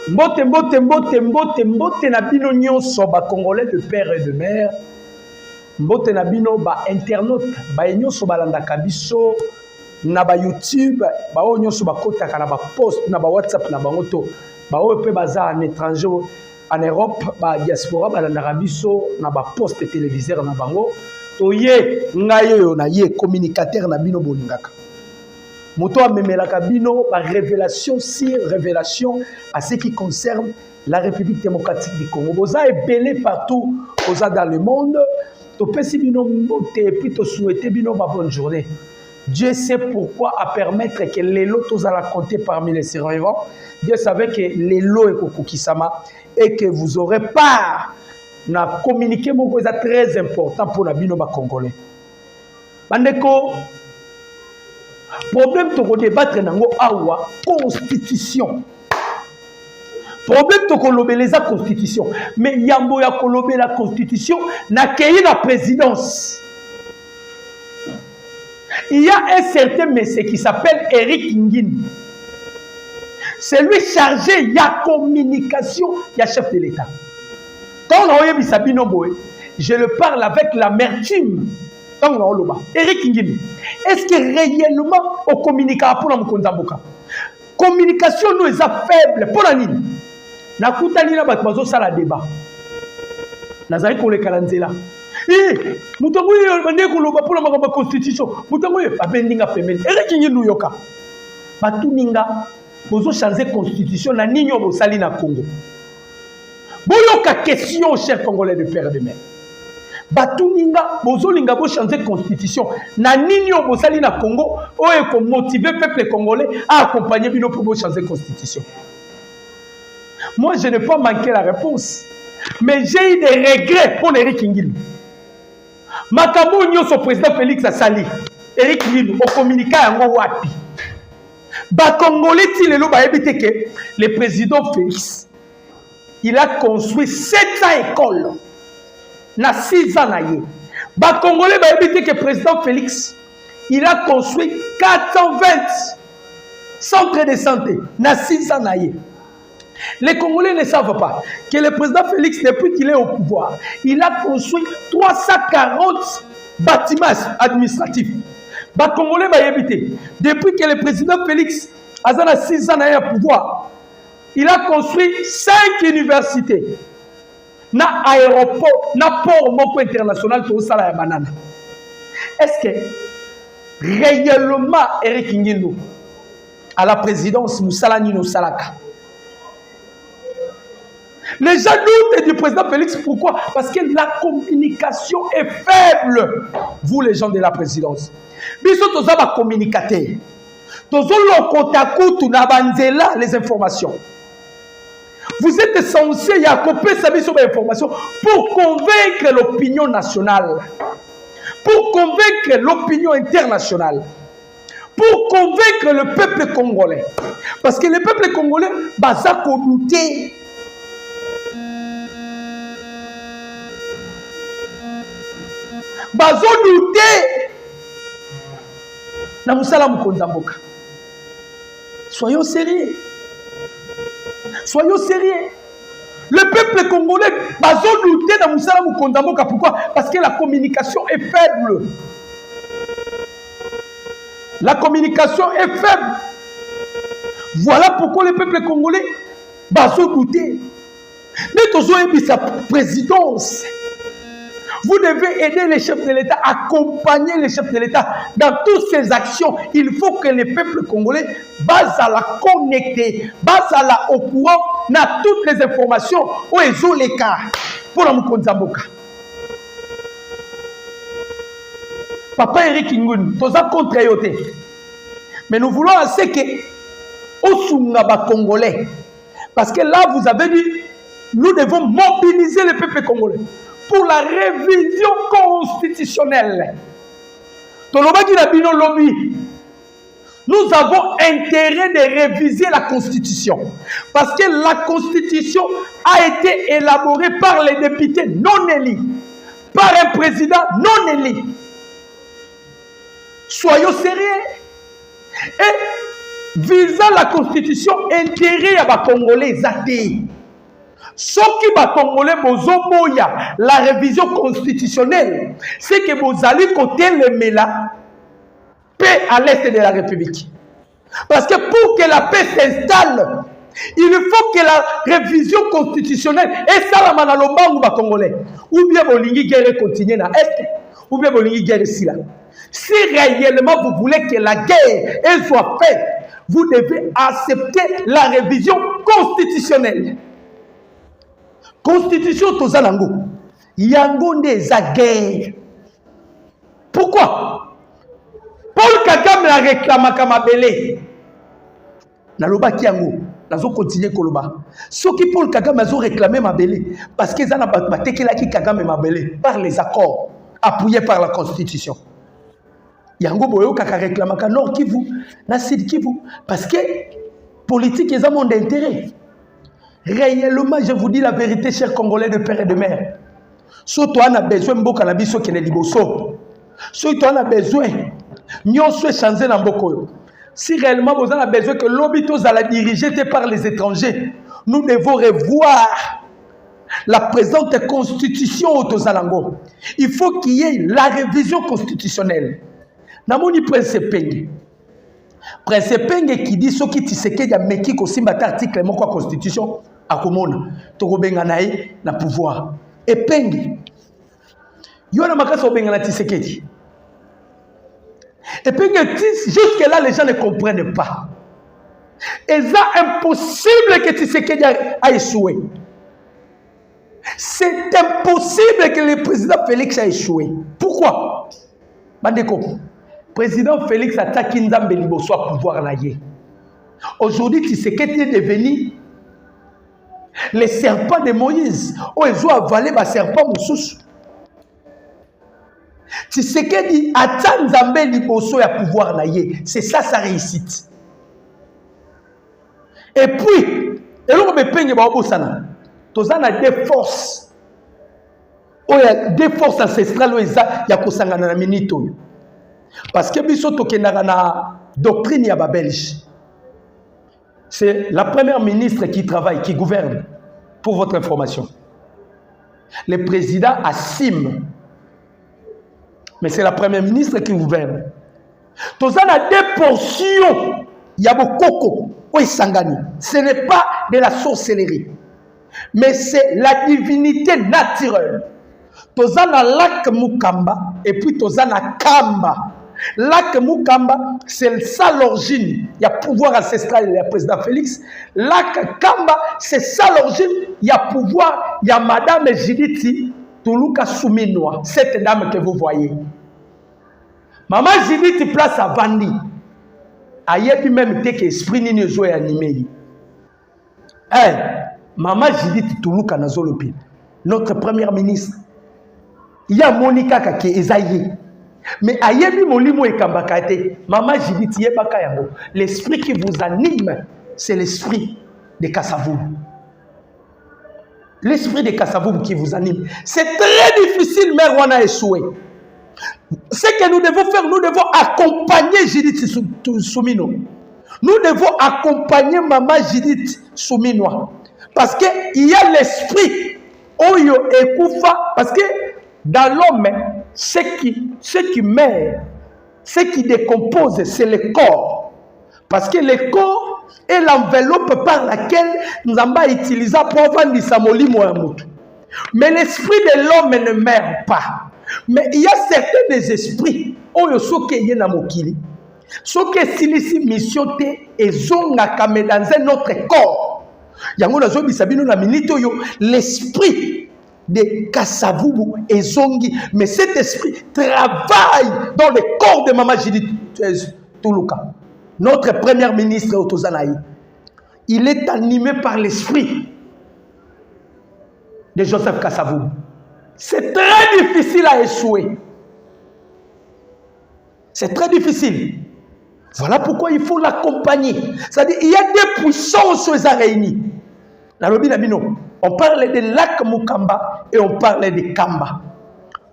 Mbote mbote mbote mbote mbote na bino nyonso ba Congolais de père et de mère. Mbote na bino ba internaute ba nyonso balandaka biso na ba YouTube ba o nyonso bakotaka na ba post na ba WhatsApp na bango to ba o pe baza en étranger en Europe ba diaspora balandaka biso na ba post téléviseur na bango to ye ngai yo na ye communicateur na bino bolingaka. Moto amemelaka bino ba révélation sur révélation à ce qui concerne la République démocratique du Congo. Boza est belé partout, boza dans le monde. To pesi bino mbote et puis to souhaiter bino ba bonne journée. Dieu sait pourquoi à permettre que les lots tous à la compter parmi les survivants. Dieu savait que les lots est kokokisama et que vous aurez part na communiquer mon cosa très important pour la bino ba Congolais. Bandeko problème to ko débattre nango awa constitution. Problème to ko lobeleza constitution. Mais yambo ya ko lobela constitution na kei la présidence. Il y a un certain monsieur qui s'appelle Eric Ngini. C'est lui chargé de la communication du chef de l'État. Quand on a Sabino Boé, je le parle avec l'amertume. Eric Ngini, est-ce que réellement on communique pour la Mkonzamboka? Communication nous est faible pour la nini. Na kutani na batmazo sala débat. Nazari ko le kalanzela. Eh, mutango ye bande ko loba pour la constitution. Mutango ye abendinga pemeni. Eric Ngini yoka. Batuninga bozo changer constitution na ninyo bo sali na Congo. Boyoka question chers Congolais de père et de mère. Batuninga bozolinga bo changer constitution na ninyo bo sali na Congo oye ko motiver peuple congolais à accompagner bino pour changer constitution. Moi je n'ai pas manqué la réponse mais j'ai eu des regrets pour Eric Ngini. Makambo nyoso président Félix Asali Eric Ngini au communiqué yango wapi. Ba Congolais ti lelo ba ebite que le président Félix il a construit 700 écoles. Na 6 ans naïe. Ba Congolais ba ebite que président Félix il a construit 420 centres de santé. Na 6 ans naïe. Les Congolais ne savent pas que le président Félix, depuis qu'il est au pouvoir, il a construit 340 bâtiments administratifs. Les Congolais va éviter. Depuis que le président Félix a 6 ans au pouvoir, il a construit 5 universités. Na aéroport, na port moko international to sala ya banana. Est-ce que réellement Eric Ngini à la présidence Moussala Nino Salaka? Les gens doutent du président Félix. Pourquoi? Parce que la communication est faible. Vous, les gens de la présidence. Biso toza ba communicateur. Tozo lokotakutu na banzela les informations. Vous êtes censé y accompagner sa mission d'information pour convaincre l'opinion nationale, pour convaincre l'opinion internationale, pour convaincre le peuple congolais. Parce que le peuple congolais baza ko douter. Bazo douter na musala Mkonzamboka. Soyons sérieux. Soyons sérieux. Le peuple congolais bazo douter na musala Mkonzamboka. Pourquoi? Parce que la communication est faible. La communication est faible. Voilà pourquoi le peuple congolais bazo douter. Mais tozo ebi sa présidence. Vous devez aider les chefs de l'État, accompagner les chefs de l'État dans toutes ces actions. Il faut que les peuples congolais basent à la connecter, basent à la au courant, dans toutes les informations où ils ont les cas pour la Mkonzamboka. Papa Eric Ngini, tous à contre yoté. Mais nous voulons assez que Osungaba Congolais, parce que là vous avez dit, nous devons mobiliser les peuples congolais pour la révision constitutionnelle. Nous avons intérêt de réviser la Constitution. Parce que la Constitution a été élaborée par les députés non élus, par un président non élu. Soyons sérieux. Et visant la constitution, intérêt à ba Congolais zate. Ce qui va Congolais bozoboya la révision constitutionnelle, c'est que vous allez côté le MELA, paix à l'est de la République. Parce que pour que la paix s'installe, il faut que la révision constitutionnelle et ça la manalomba ou ba Congolais. Ou bien bolingi guerre continue na est, ou bien bolingi guerre ici là. Si réellement vous voulez que la guerre elle soit faite, vous devez accepter la révision constitutionnelle. Constitution Tozalango. Yango des guerre. Pourquoi? Paul Kagame la réclame comme Abélé. Naloba Kiango. Nazo continuer Koloba. Ce qui Paul Kagame a réclamé Mabélé. Parce qu'ils ont battu Kagame Mabélé par les accords appuyés par la Constitution. Yango Boyo Kaka réclame Nord Kivu, na Sud Kivu. Parce que politique est un monde d'intérêt. Réellement, je vous dis la vérité, chers Congolais de père et de mère. Si toi on a besoin de cannabis qui est liboso, si toi on a besoin, nous sommes changés dans beaucoup. Si réellement vous avez besoin que l'hôpital soit dirigé par les étrangers, nous devons revoir la présente constitution au Tozalango. Il faut qu'il y ait la révision constitutionnelle. Namoni Prince Penge. Prince Penge qui dit ce qui tiseke ya meki ko simba article moko constitution akomona tokobenga nae na pouvoir. Et Penge yo na makasa obenga na Tshisekedi. Et Penge jusque là les gens ne comprennent pas. Et c'est impossible que Tshisekedi a échoué. C'est impossible que le président Félix a échoué. Pourquoi? Bandeko, président Félix attaque Nzambe liboso à pouvoir naïe. Aujourd'hui, Tshisekedi est devenu le serpent de Moïse. Oh, ils ont avalé le serpent Moussous. Tshisekedi attaque Nzambe liboso à pouvoir naïe. C'est ça sa réussite. Et puis, et l'on me peigne Baobosana. Tozana des forces. Oh, il y a des forces ancestrales. Il y a Kosangana na minito. Parce que biso tokendaka na doctrine ya ba Belge. C'est la première ministre qui travaille, qui gouverne, pour votre information. Le président assume. Mais c'est la première ministre qui gouverne. Tozana des portions. Il y a beaucoup. Oui, sangani. Ce n'est pas de la sorcellerie. Mais c'est la divinité naturelle. Tozana lac Mukamba et puis Tozana Kamba. Lac Mukamba, c'est ça l'origine. Il y a pouvoir ancestral, il y a président Félix. Lac Kamba, c'est ça l'origine. Il y a pouvoir, il y a madame Jiditi Tuluka Souminoa, cette dame que vous voyez. Maman Jiditi place à Vandi. Aïe, même dès que l'esprit n'est pas animé. Maman Jiditi Tuluka Nazolopi, notre première ministre. Il y a Monica Kake Ezaïe. Mais ayebi molimo e kambakate, maman Jiditi yebaka yango. L'esprit qui vous anime, c'est l'esprit de Kassavoub. L'esprit de Kassavoub qui vous anime. C'est très difficile, mais on a échoué. Ce que nous devons faire, nous devons accompagner Jiditi Soumino. Nous devons accompagner maman Jiditi Soumino. Parce qu'il y a l'esprit Oyo et Koufa. Parce que dans l'homme, ce qui meurt, ce qui décompose, c'est le corps. Parce que le corps est l'enveloppe par laquelle nous avons utilisé pour vendre du samoli mohamout. Mais l'esprit de l'homme ne meurt pas. Mais il y a certains des esprits, oyo soke yena mokili, soke silisi mission te ezonga kame dans un autre corps. Yango nazo bisabino na minito yo l'esprit de Kassavoubou et Zongi, mais cet esprit travaille dans le corps de Maman Jiditi Tuluka, notre première ministre Otozanaï. Il est animé par l'esprit de Joseph Kassavoubou. C'est très difficile à échouer. C'est très difficile. Voilà pourquoi il faut l'accompagner. C'est-à-dire il y a des puissances réunies. On parle de lac Mukamba et on parle de Kamba.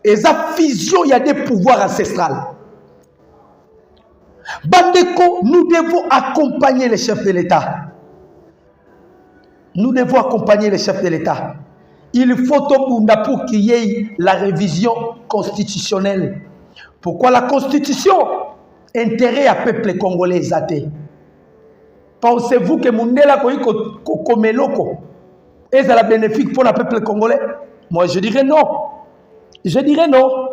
Et sa fusion, il y a des pouvoirs ancestrales. Bandeko, nous devons accompagner les chefs de l'État. Nous devons accompagner les chefs de l'État. Il faut pour qu'il y ait la révision constitutionnelle. Pourquoi la Constitution? Intérêt à peuple congolais athée. Pensez-vous que Mundela Komeloko est la bénéfique pour le peuple congolais? Moi, je dirais non. Je dirais non.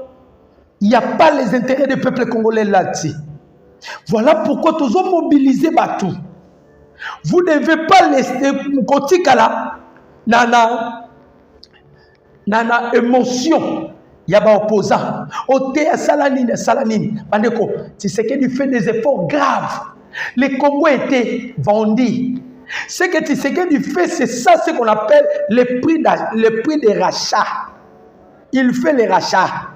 Il n'y a pas les intérêts du peuple congolais là-dessus. Voilà pourquoi tous ont mobilisé Batou. Vous ne devez pas laisser Kotikala nana émotion. Il y a des opposants. Oté à Salanine. Bandeko, tu sais qu'il fait des efforts graves. Les Congos étaient vendus. Ce que tu sais qu'il fait, c'est ça, ce qu'on appelle le prix des rachats. Il fait les rachats.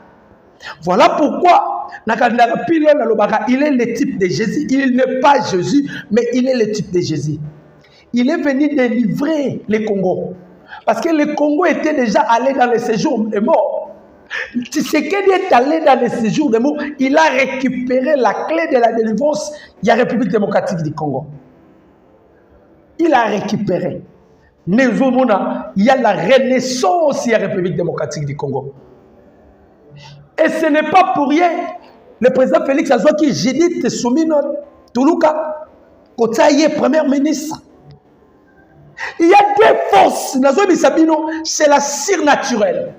Voilà pourquoi, il est le type de Jésus. Il n'est pas Jésus, mais il est le type de Jésus. Il est venu délivrer les Congos. Parce que le Congo était déjà allé dans le séjour des morts. Tshisekedi est allé dans le séjour des morts. Il a récupéré la clé de la délivrance. Il y a la République démocratique du Congo. Il a récupéré. Il y a la renaissance de la République démocratique du Congo. Et ce n'est pas pour rien. Le président Félix Azouaki, Judith Soumino Toulouka, Kotaye, premier ministre. Il y a des forces. C'est la cire naturelle.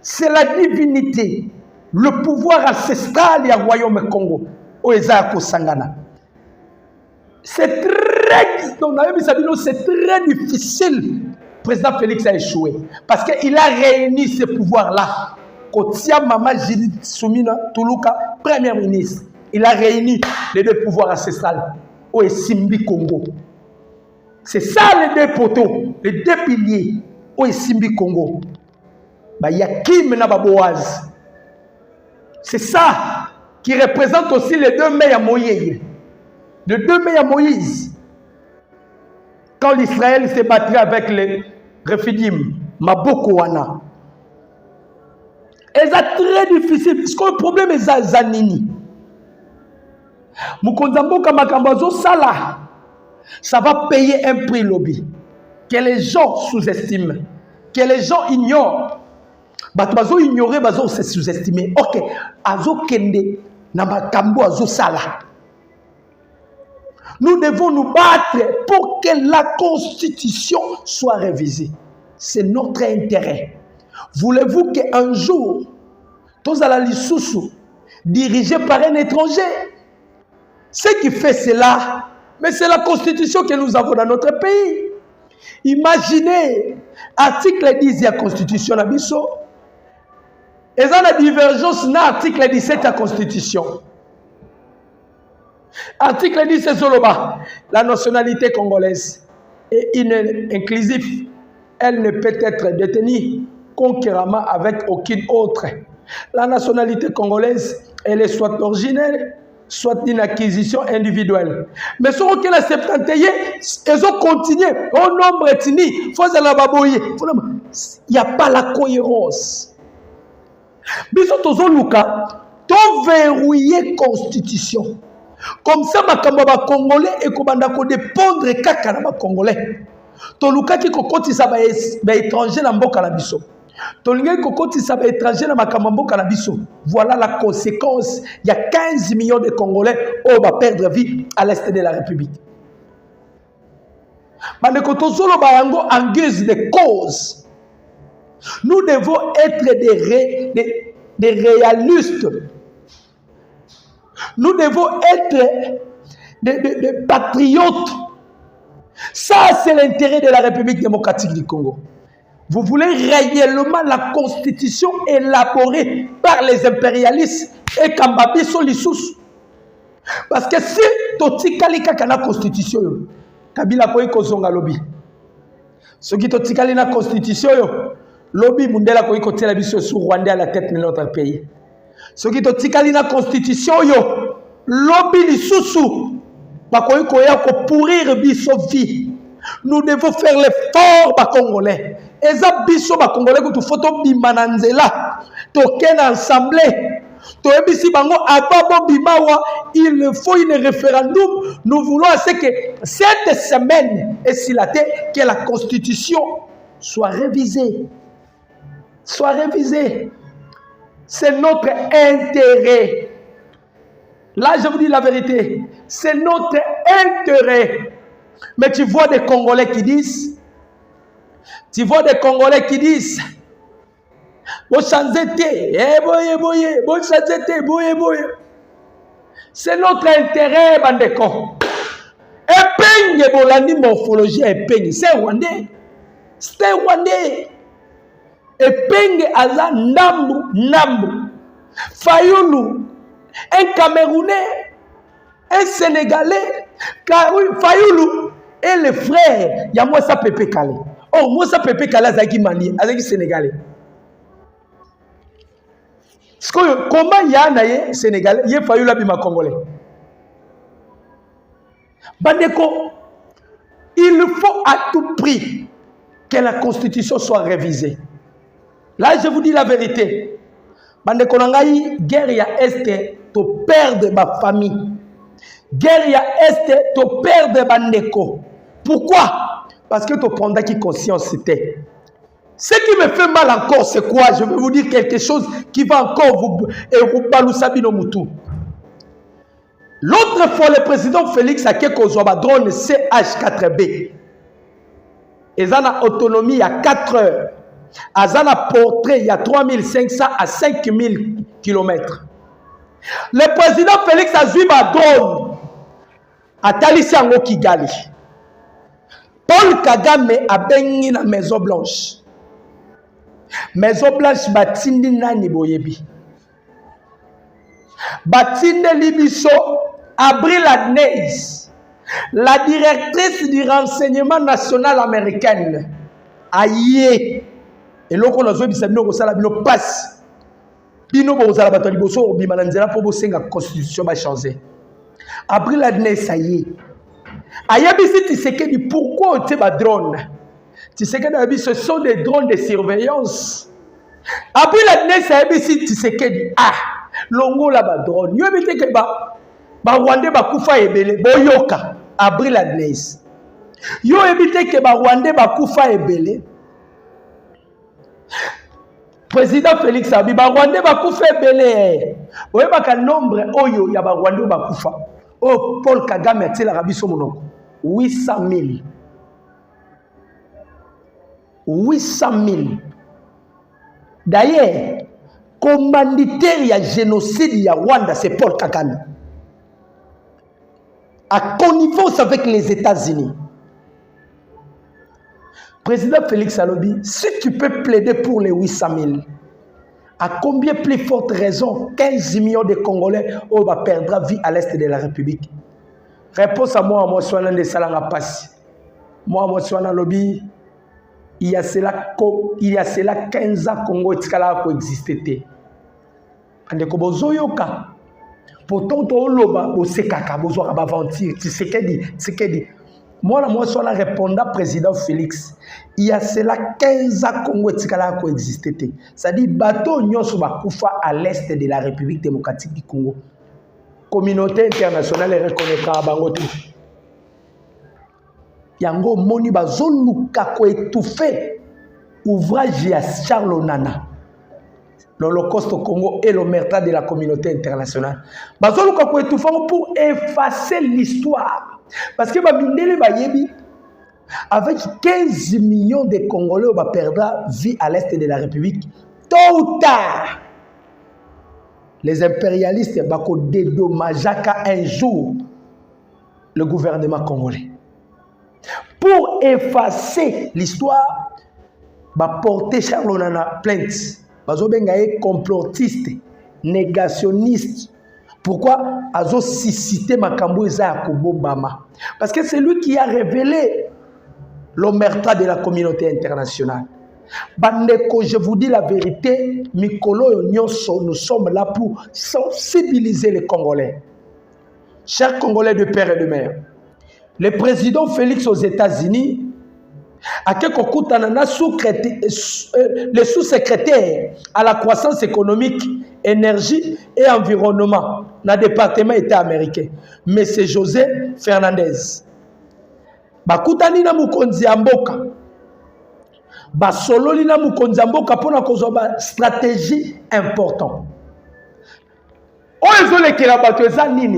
C'est la divinité. Le pouvoir ancestral du royaume Congo. C'est très difficile. Le président Félix a échoué. Parce qu'il a réuni ce pouvoir-là. Kotia Mama Judith Soumina Toulouka, premier ministre. Il a réuni les deux pouvoirs ancestrales. Au Simbi Congo. C'est ça les deux poteaux, les deux piliers. Au Simbi Congo. Il y a Kim Nababoaz. C'est ça qui représente aussi les deux mains à Moïse. Les deux mains à Moïse. Quand l'Israël s'est battu avec les Rephidim, Maboko Wana. Et c'est très difficile, parce que le problème est Zanini. Mukonzambo Kamakambazo Sala, ça va payer un prix lobby. Que les gens sous-estiment, que les gens ignorent. Bazo ignorer, bazo se sous-estimer. Ok, Azo Kende, Namakambo Azo Sala. Nous devons nous battre pour que la Constitution soit révisée. C'est notre intérêt. Voulez-vous qu'un jour, tous à la Lissoussou, dirigé par un étranger, ce qui fait cela, mais c'est la Constitution que nous avons dans notre pays. Imaginez, article 10 de la Constitution, et ça la divergence dans l'article 17 de la Constitution. Article 10, c'est Zoloba, la nationalité congolaise est inclusive. Elle ne peut être détenue concurremment avec aucune autre. La nationalité congolaise, elle est soit originelle, soit une acquisition individuelle. Mais ce qu'on a 71, ils ont continué au nombre ethnique. Il n'y a pas la cohérence. Bisous Luka, ton verrouillé constitution. Comme ça, ma Congolais et Kobanda ko dépendre kaka na Congolais. To Luka qui kokoti sa ba étranger na mboka na biso. Voilà la conséquence. Il y a 15 millions de Congolais qui vont perdre vie à l'est de la République. En guise de cause, nous devons être des réalistes. Nous devons être des patriotes. Ça, c'est l'intérêt de la République démocratique du Congo. Vous voulez réellement la constitution élaborée par les impérialistes et Kambabiso Lissous. Parce que si Totikali Kakana constitution, Kabila Koy Kozonga lobby. Ce qui Totikali na constitution, lobby Mundela Koy Kotela Biso sur Rwanda à la tête de notre pays. Ce qui Totikali na constitution, lobby Lissous, Bakoy Koya ko pourrir Biso vie. Nous devons faire l'effort par Congolais. Et ça, biso ba Congolais que tu photo bimananzela, token ensemble Il faut un référendum. Nous voulons que cette semaine, et s'il a été, que la Constitution soit révisée. Soit révisée. C'est notre intérêt. Là, je vous dis la vérité. C'est notre intérêt. Mais tu vois des Congolais qui disent, c'est notre intérêt, bandeko. Epenge bolani morphologie epenge. C'est Rwandais. C'est Rwandais. Epenge aza Nambu. Fayoulou. Un Camerounais. Un Sénégalais. Fayoulou est le frère. Il y a Moussa Pepe Kale. Oh, Moussa Pepe Kale azaki Mali, azaki Sénégalais. Comment il y a un Sénégalais, il y a Fayoulou bima Congolais. Bandeko, il faut à tout prix que la Constitution soit révisée. Là, je vous dis la vérité. Bandeko nangai, guerre ya este, to perdre ma famille. Guerre ya este, to perdre bandeko. Pourquoi? Parce que tu prends qui conscience c'était. Ce qui me fait mal encore, c'est quoi? Je vais vous dire quelque chose qui va encore vous balousabi no mutu. L'autre fois, le président Félix a kozwa drone CH4B. Ils ont une autonomie à 4 heures. Ils ont un portrait, il y a 3500 à 5000 km. Le président Félix a vu ma drone à Talissango Kigali. Paul Kagame a baigné la Maison Blanche. Maison Blanche batindi nani boyebi. Batinde Libiso, Abril Adneis, la directrice du renseignement national américaine. Aïe. Et là, on a besoin de savoir que ça a bino passe. Bino bozala batali boso bimananzela pour bosser la constitution va changer. Abril Adneis ça y est. Ayabisi Tshisekedi, pourquoi tu as drone? Tshisekedi, ce sont des drones de surveillance. Abril Adneis Ayabisi Tshisekedi, longo la ba drone. Yo ebite ke ba Rwandais ba kufa ebele boyoka. Abril Adneis. Yo ebite ke ba Rwandais ba kufa ebele. Président Félix Abi, ba Rwandais ba kufa ebele. Oyeba ka nombre oyo ya ba Rwandais ba kufa. Oh, Paul Kagame a-t-il arabi son monoko 800 000. 800 000. D'ailleurs, commanditaire il y a génocide il y a Rwanda, c'est Paul Kagame. À connivence avec les États-Unis. Président Félix Alobi, si tu peux plaider pour les 800 000, à combien plus forte raison 15 millions de Congolais perdra vie à l'est de la République? Réponse à moi je suis de Salanga Passi. Moi je suis lobby. Il y a cela 15 ans Congo etikala coexister. Andeko bozoyoka. Pourtant to loba osekaka bozoka ba aventure. Tshisekedi. Moi je suis répondant président Félix. Il y a cela 15 ans Congo etikala coexister. C'est-à-dire bateau nyonso bakufa à l'est de la République démocratique du Congo. Communauté internationale reconnaîtra bango tout. Yango moni bazoluka ko étouffer ouvrage ya Charles Onana. L'Holocauste au Congo et l'omerta de la communauté internationale. Bazoluka ko étouffer pour effacer l'histoire. Parce que Babindele Bayebi, avec 15 millions de Congolais, on va perdre vie à l'est de la République. Tôt ou tard, les impérialistes vont dédommager un jour le gouvernement congolais. Pour effacer l'histoire, va porter Charles Onana plainte. Bazo bengaye complotiste, négationniste. Pourquoi Azo suscité Makambo Eza Kobobama? Parce que c'est lui qui a révélé l'omerta de la communauté internationale. Bandeko, je vous dis la vérité, Mikolo Nyonso, nous sommes là pour sensibiliser les Congolais. Chers Congolais de père et de mère, le président Félix aux États-Unis le sous-secrétaire à la croissance économique, énergie et environnement dans le département État américain, M. José Fernandez. Bakutani na mukonzi ya mboka. Basololi na mukonzi ya mboka pona kozwa stratégie important.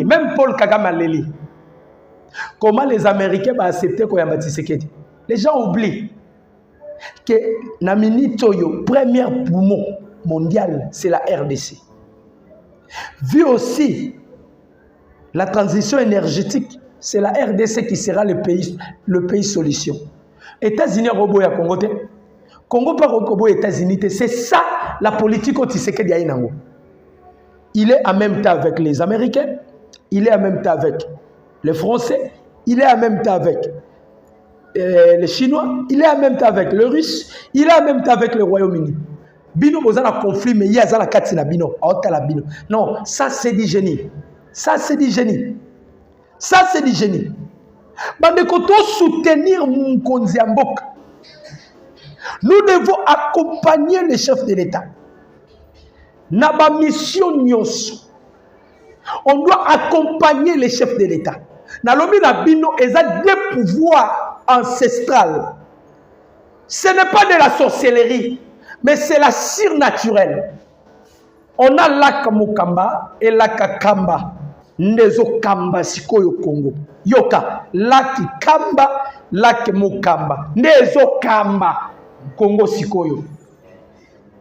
Même Paul Kagame Leli. Comment les Américains vont accepter qu'on y a Tshisekedi? Les gens oublient que na minitoyo première poumon mondial c'est la RDC. Vu aussi la transition énergétique, c'est la RDC qui sera le pays solution. États-Unis robot ya Congo te. Congo par robot États-Unis te. C'est ça la politique au Tshisekedi ya inango. Il est en même temps avec les Américains, il est en même temps avec les Français, il est en même temps avec les Chinois, il est en même temps avec les Russes, il est en même temps avec le Royaume-Uni. Bino bozana conflit, mais il y a la katina bino, la bino. Non, ça c'est du génie. Ça c'est du génie. Ça c'est du génie. Bandekoto soutenir Mkonzi Mboka. Nous devons accompagner les chefs de l'État. Naba mission nyonso. On doit accompagner les chefs de l'État. Nalobi na bino eza des pouvoirs ancestrales. Ce n'est pas de la sorcellerie, mais c'est la surnaturelle. On a Laka Mukamba et Laka Kamba. Ndezo Kamba sikoyo Congo. Yoka, Laki Kamba, Laki Mukamba. Ndezo Kamba Congo sikoyo.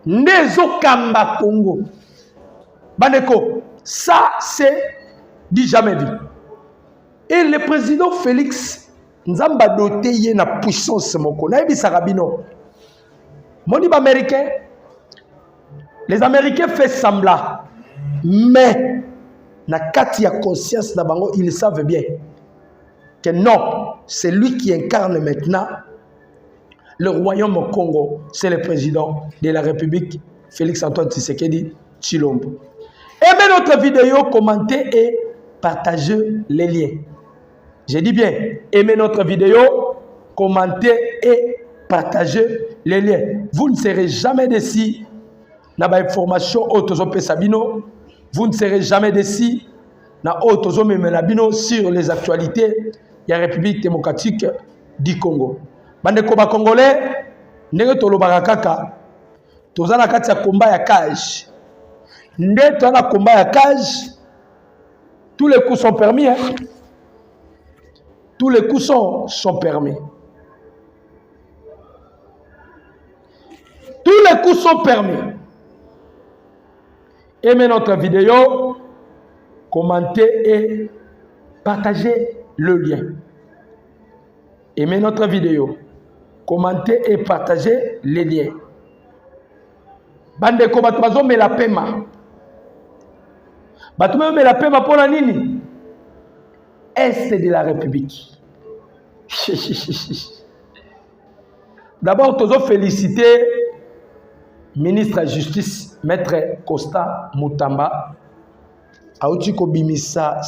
Ndezo Kamba Congo. Bandeko, ça c'est dit jamais vu. Et le président Félix Nzamba doté yé na puissance moko. Na yebi sarabino. Moni américain. Les Américains font semblant. Mais na kati ya conscience na bango, ils savent bien que non, c'est lui qui incarne maintenant le royaume au Congo. C'est le président de la République, Félix Antoine Tshisekedi Tshilombo. Aimez notre vidéo, commentez et partagez les liens. Je dis bien, aimez notre vidéo, commentez et partagez les liens. Vous ne serez jamais déçus. Na ba information autozopé Sabino, vous ne serez jamais déçus. Na autozomé Menabino sur les actualités de la République démocratique du Congo. Bande koba congolais, ndenge tolobaka kaka, tozana kati ya combat ya cage. Ndenge tozana combat ya cage, tous les coups sont permis. Hein? Tous les coups sont permis. Tous les coups sont permis. Aimez notre vidéo, commentez et partagez le lien. Aimez notre vidéo, commentez et partagez les liens. Bande ko batubazo me la pema. Batume me la pema pour la nini? Est de la République. D'abord, tous féliciter ministre de la Justice, Maître Costa Mutamba, a eu bimisa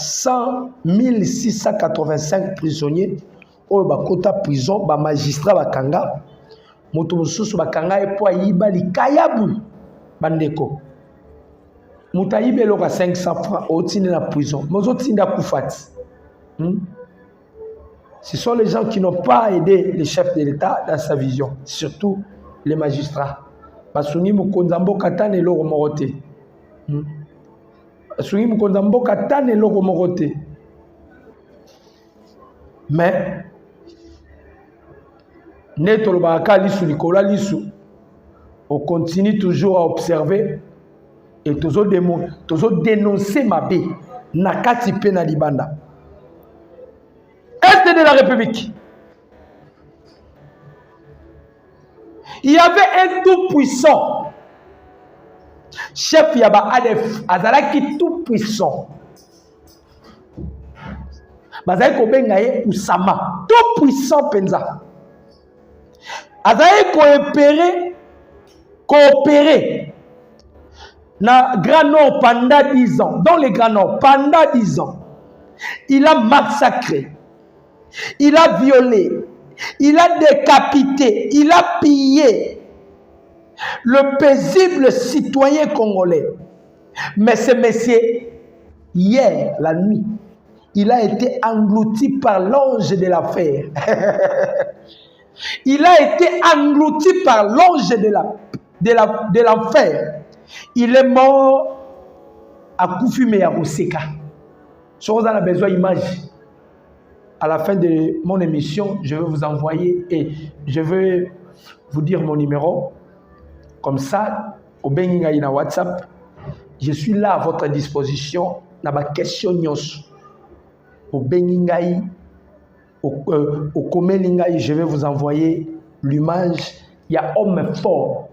1685 prisonniers au bakota prison, ba magistrat bakanga, moto mususu bakanga et po yiba likayabu bandeko. Mutayibe loka 500 francs au tine la prison. Mozo tinda kufati. Ce sont les gens qui n'ont pas aidé les chefs de l'État dans sa vision, surtout les magistrats. Basuni mukonzambo katane loko morote. Basuni mukonzambo katane loko morote. Mais netolo baka lisu likola lisu, on continue toujours à observer et toujours dénoncer ma bé nakati pe na libanda. Est de la République. Il y avait un tout puissant. Chef Yaba Adef, Azalaki tout puissant. Bazali Kobengaye Oussama, tout puissant Penza. Azali coopérer dans Grand Nord pendant 10 ans. Dans les Grand Nord, pendant 10 ans, il a massacré, il a violé, il a décapité, il a pillé le paisible citoyen congolais. Mais ce monsieur, hier, la nuit, il a été englouti par l'ange de l'affaire. Il a été englouti par l'ange de l'enfer. Il est mort à Koufime à Oseka. Si vous avez besoin d'image, à la fin de mon émission, je vais vous envoyer et je vais vous dire mon numéro. Comme ça, au Bengaï na WhatsApp, je suis là à votre disposition. Dans ma question, au Bengaï, au Komelingaï, je vais vous envoyer l'image. Il y a homme fort.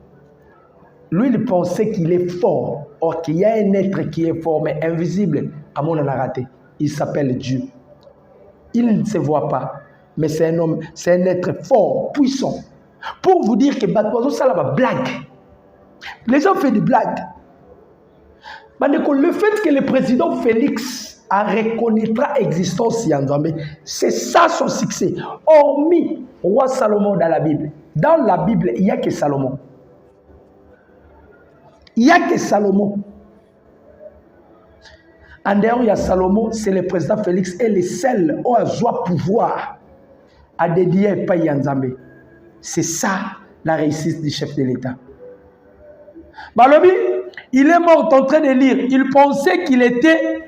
Lui, il pensait qu'il est fort. Or, qu'il y a un être qui est fort, mais invisible. À mon raté. Il s'appelle Dieu. Il ne se voit pas. Mais c'est un homme, c'est un être fort, puissant. Pour vous dire que Batouazo, ça là, blague. Les gens font des blagues. Le fait que le président Félix a reconnaîtra l'existence de Yanzambe, c'est ça son succès. Hormis roi Salomon dans la Bible. Dans la Bible, il n'y a que Salomon. Il n'y a que Salomon. En dehors, il y a Salomon, c'est le président Félix et le seul qui a le pouvoir à dédier par Yanzambe. C'est ça la réussite du chef de l'État. Balobi, il est mort en train de lire. Il pensait qu'il était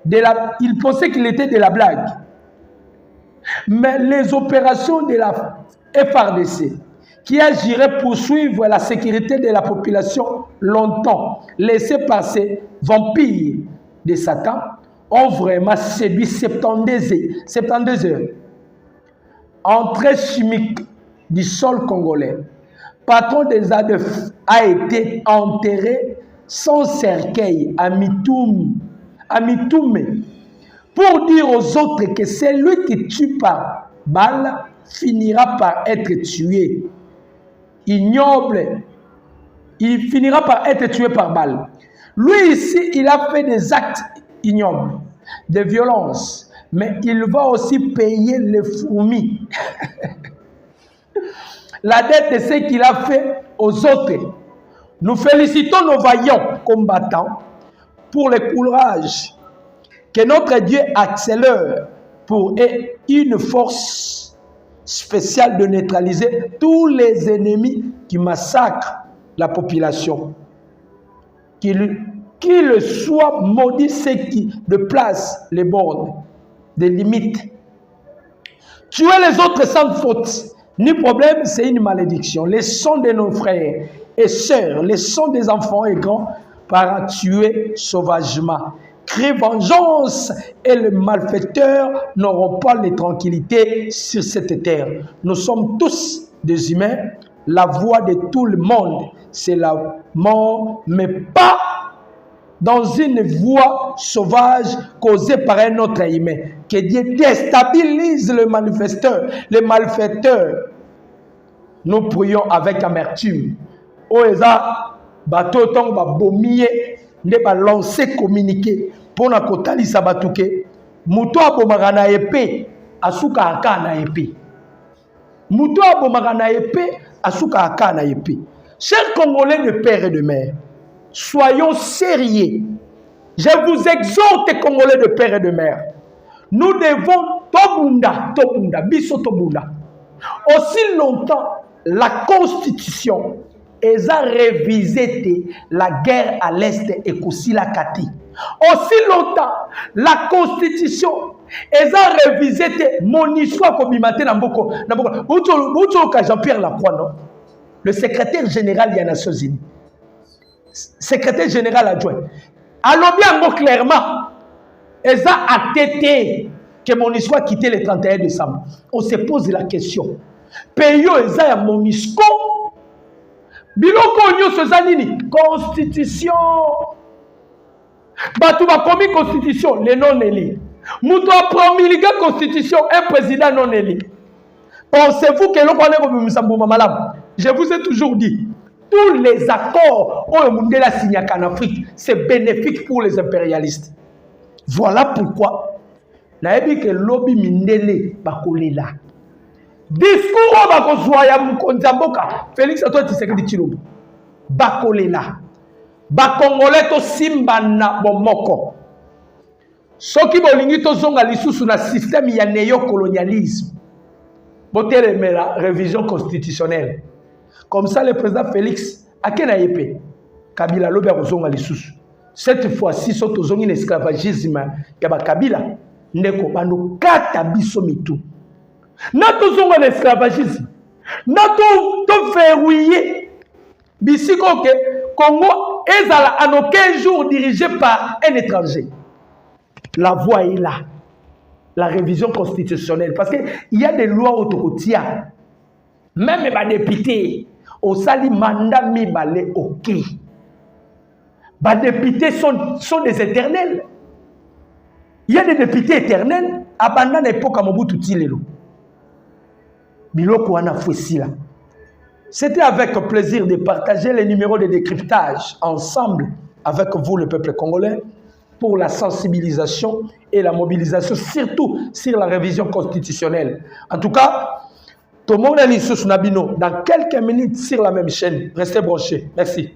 de la blague. Mais les opérations de la FARDC, qui agirait pour poursuivre la sécurité de la population longtemps laissée par ces vampires de Satan, ont vraiment séduit 72 heures. Entrée chimique du sol congolais. Patron des ADF a été enterré sans cercueil à Mitoumé pour dire aux autres que celui qui tue par balle finira par être tué. Ignoble, il finira par être tué par balle. Lui ici, il a fait des actes ignobles, de violence, mais il va aussi payer les fourmis. La dette de ce qu'il a fait aux autres. Nous félicitons nos vaillants combattants pour le courage que notre Dieu accélère pour une force spéciale de neutraliser tous les ennemis qui massacrent la population. Qu'il soit maudit ceux qui déplacent les bornes, des limites. Tuer les autres sans faute, ni problème, c'est une malédiction. Les sons de nos frères et sœurs, les sons des enfants et grands, para tuer sauvagement. Crie vengeance et les malfaiteurs n'auront pas de tranquillité sur cette terre. Nous sommes tous des humains. La voie de tout le monde, c'est la mort, mais pas dans une voie sauvage causée par un autre humain. Que Dieu déstabilise le malfaiteur. Nous prions avec amertume. Oeza, bateau tong ba bomie, ne ba lancer communiquer pour na kotali sabatuke. Muto abomaka na épée, asuka aka na épée. Muto abomaka na épée, asuka aka na épée. Chers Congolais de père et de mère, soyons sérieux. Je vous exhorte, Congolais de père et de mère. Nous devons tobunda, biso tobunda. Aussi longtemps, la Constitution a révisé la guerre à l'Est et aussi la Kati. Aussi longtemps, la Constitution a révisé mon histoire comme il m'a dit dans beaucoup. Jean-Pierre Lacroix, non? Le secrétaire général des Nations Unies. Secrétaire général adjoint. Alors bien clairement, ils ont attesté que mon histoire quitté le 31 décembre. On se pose la question. Payo ils ont mon histoire. Biloko nyo sezanini constitution. Batu ba commis constitution les non élus. Muto a promulgué constitution un président non élu. Pensez-vous que l'on connaît je vous ai toujours dit, tous les accords au monde signé en Afrique, c'est bénéfique pour les impérialistes. Voilà pourquoi, naebi que lobby mindele bakolela. discours bakozwa ya mokonzi ya mboka Félix Antoine Tshisekedi Tshilombo bakolela bakongolais tosimba na bomoko soki bolingi tozonga lisusu na système ya néocolonialisme botelemela révision constitutionnelle comme ça le président Félix akena yepe Kabila lobi akozonga lisusu cette fois-ci so tozongi na esclavagisme ya bakabila ndeko bando kata biso mitu na tozonga na esclavagisme na to verrouiller bisiko ke Congo ezala en aucun jour dirigé par un étranger. La voie est là. La révision constitutionnelle. Parce qu'il y a des lois autoroutières. Même les députés, au sali mandat mi balé ok. Les députés sont des éternels. Il y a des députés éternels. Abandon l'époque à Mobutu Tilelo. Biloko wana fouessila. C'était avec plaisir de partager les numéros de décryptage ensemble avec vous, le peuple congolais, pour la sensibilisation et la mobilisation, surtout sur la révision constitutionnelle. En tout cas, tout le monde est sur Nabino dans quelques minutes sur la même chaîne. Restez branchés. Merci.